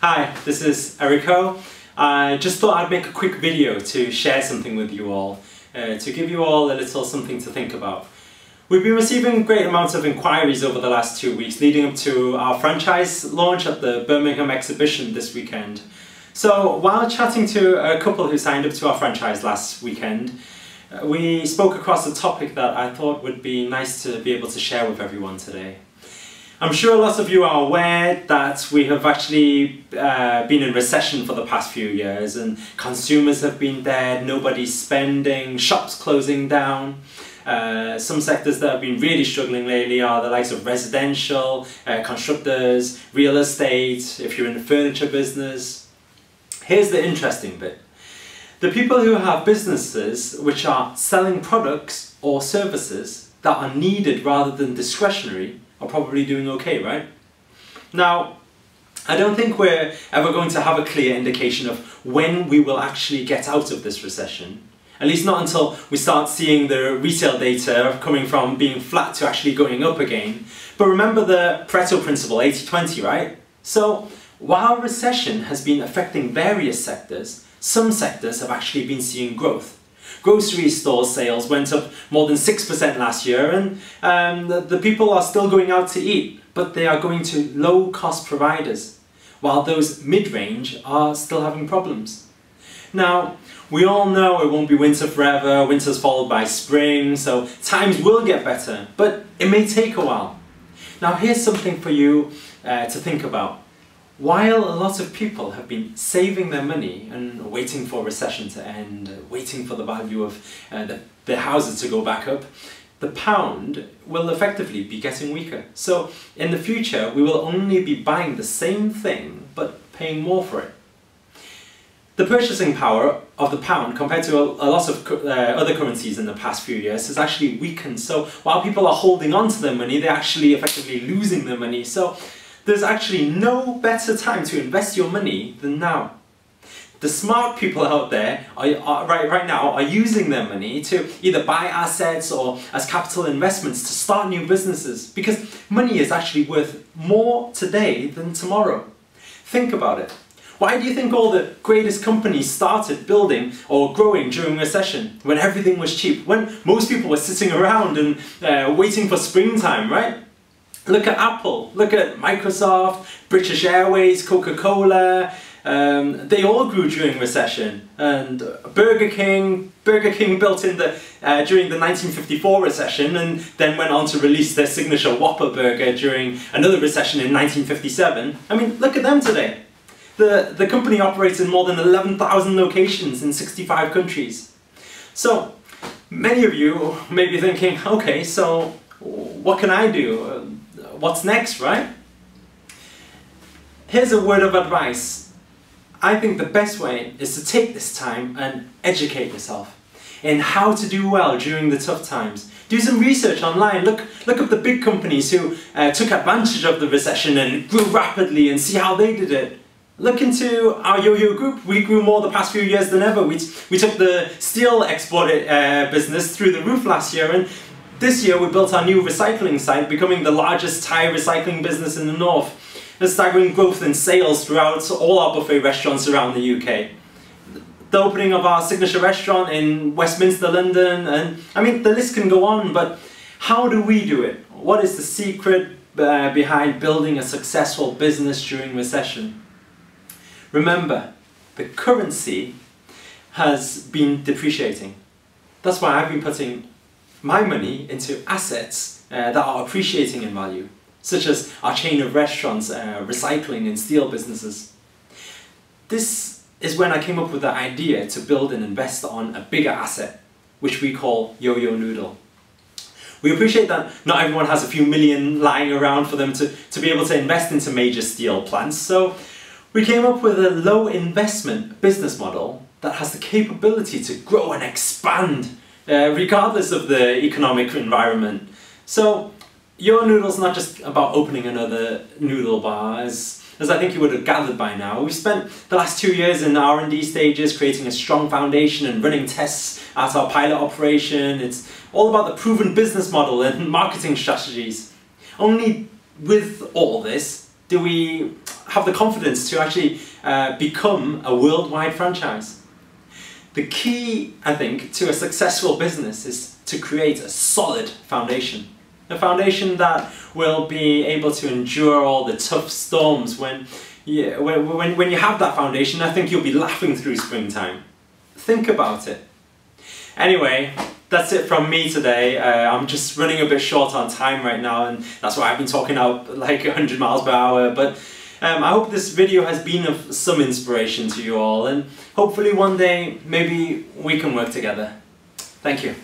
Hi, this is Erico. I just thought I'd make a quick video to share something with you all, to give you all a little something to think about. We've been receiving great amounts of inquiries over the last 2 weeks leading up to our franchise launch at the Birmingham exhibition this weekend. So while chatting to a couple who signed up to our franchise last weekend, we spoke across a topic that I thought would be nice to be able to share with everyone today. I'm sure lots of you are aware that we have actually been in recession for the past few years, and consumers have been dead, nobody's spending, shops closing down. Some sectors that have been really struggling lately are the likes of residential, constructors, real estate, if you're in the furniture business. Here's the interesting bit. The people who have businesses which are selling products or services that are needed rather than discretionary are probably doing okay, right? Now, I don't think we're ever going to have a clear indication of when we will actually get out of this recession. At least not until we start seeing the retail data coming from being flat to actually going up again. But remember the Pareto principle, 80-20, right? So, while recession has been affecting various sectors, some sectors have actually been seeing growth. Grocery store sales went up more than 6% last year, and the people are still going out to eat, but they are going to low-cost providers, while those mid-range are still having problems. Now, we all know it won't be winter forever, winter's followed by spring, so times will get better, but it may take a while. Now here's something for you to think about. While a lot of people have been saving their money and waiting for recession to end, waiting for the value of their houses to go back up, the pound will effectively be getting weaker. So in the future, we will only be buying the same thing, but paying more for it. The purchasing power of the pound compared to a lot of other currencies in the past few years has actually weakened. So while people are holding on to their money, they're actually effectively losing their money. So there's actually no better time to invest your money than now. The smart people out there right now are using their money to either buy assets or as capital investments to start new businesses, because money is actually worth more today than tomorrow. Think about it. Why do you think all the greatest companies started building or growing during recession, when everything was cheap, when most people were sitting around and waiting for springtime, right? Look at Apple, look at Microsoft, British Airways, Coca-Cola. They all grew during recession. And Burger King built in during the 1954 recession, and then went on to release their signature Whopper burger during another recession in 1957. I mean, look at them today. The company operates in more than 11,000 locations in 65 countries. So many of you may be thinking, okay, so what can I do? What's next, right? Here's a word of advice. I think the best way is to take this time and educate yourself in how to do well during the tough times. Do some research online, look up the big companies who took advantage of the recession and grew rapidly, and see how they did it. Look into our Yo-Yo group. We grew more the past few years than ever. We took the steel export business through the roof last year, and this year we built our new recycling site, becoming the largest Thai recycling business in the north. A staggering growth in sales throughout all our buffet restaurants around the UK. The opening of our signature restaurant in Westminster, London, and I mean the list can go on, but how do we do it? What is the secret behind building a successful business during recession? Remember, the currency has been depreciating. That's why I've been putting my money into assets that are appreciating in value, such as our chain of restaurants, recycling and steel businesses. This is when I came up with the idea to build and invest on a bigger asset, which we call Yo-Yo Noodle. We appreciate that not everyone has a few million lying around for them to be able to invest into major steel plants, so we came up with a low investment business model that has the capability to grow and expand regardless of the economic environment. So Yo Noodle's not just about opening another noodle bar, as I think you would have gathered by now. We've spent the last 2 years in R&D stages creating a strong foundation and running tests at our pilot operation. It's all about the proven business model and marketing strategies. only with all this do we have the confidence to actually become a worldwide franchise. The key, I think, to a successful business is to create a solid foundation. A foundation that will be able to endure all the tough storms. When you have that foundation, I think you'll be laughing through springtime. Think about it. Anyway, that's it from me today. I'm just running a bit short on time right now, and that's why I've been talking out like 100 miles per hour. But I hope this video has been of some inspiration to you all, and hopefully one day maybe we can work together. Thank you.